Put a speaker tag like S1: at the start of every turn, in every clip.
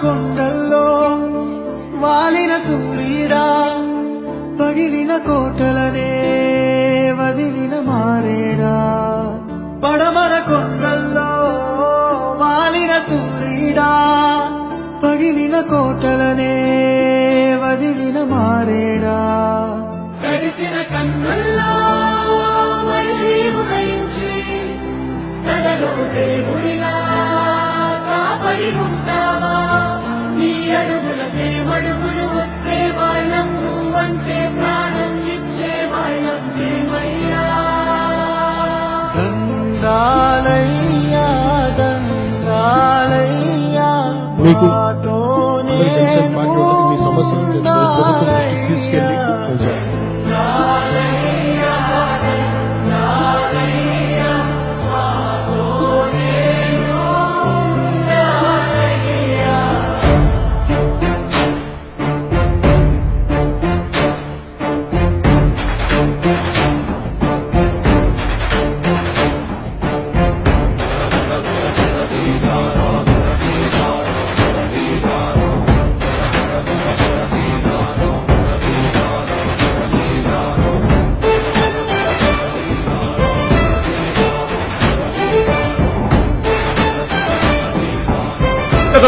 S1: కొండల్లో వాలిన సూర్యుడా, పగిలిన కోటలనే వదిలిన మారేడా. పడమర కొండల్లో వాలిన సూర్యుడా, పగిలిన కోటలనే వదిలిన మారేడా.
S2: తడిసిన కన్నుల్లో మళ్ళీ ఉదయించి తనలో దేవుడిలా కాపరి ఉంటావా. నీ అడుగులకే మడుగులు వస్తే వాళ్ళం, నువ్వంటే ప్రాణం ఇచ్చే వాళ్ళం మేమయ్యా.
S1: దండాలయ్యా దండాలయ్యా,
S3: మీకు
S1: మాతోనే
S3: మీ సమస్యలను ప్రభుత్వం దృష్టికి తీసుకెళ్లి పనిచేస్తాం.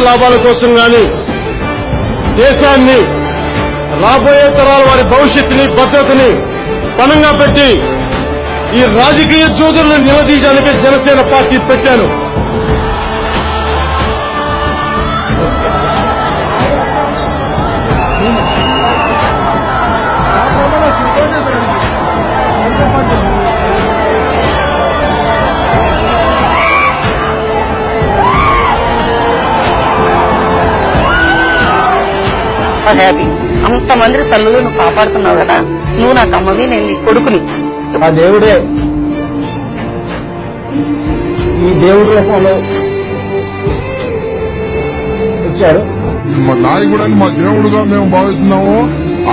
S3: లాభాల కోసం గాని దేశాన్ని, రాబోయే తరాల వారి భవిష్యత్తుని, భద్రతని పణంగా పెట్టి ఈ రాజకీయ జోదులను నిలదీయడానికి జనసేన పార్టీ పెట్టాను.
S4: హ్యాపీ. అంతమంది తల్లులు నువ్వు కాపాడుతున్నావు కదా, నువ్వు నాకు అమ్మవి, నేను నీ కొడుకుని.
S3: ఆ దేవుడే ఈ దేవుడి రూపంలో వచ్చాడు.
S5: మా నాయకుడని మా దేవుడుగా మేము భావిస్తున్నాము.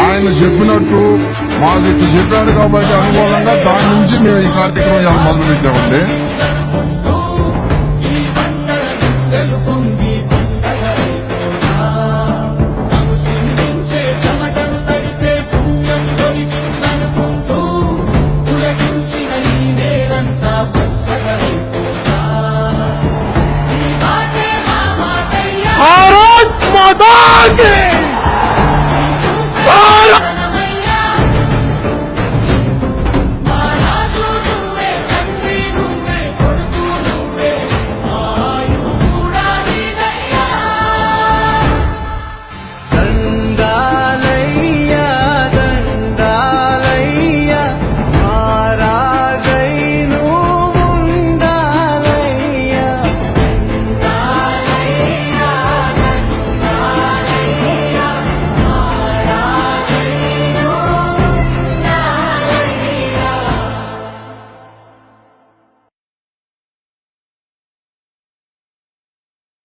S5: ఆయన చెప్పినట్టు మాకు ఇట్లా చెప్పాడు కాబట్టి అనుకూలంగా దాని నుంచి మేము ఈ కార్యక్రమం మొదలు పెట్టామండి.
S3: భారత్ మాతా కీ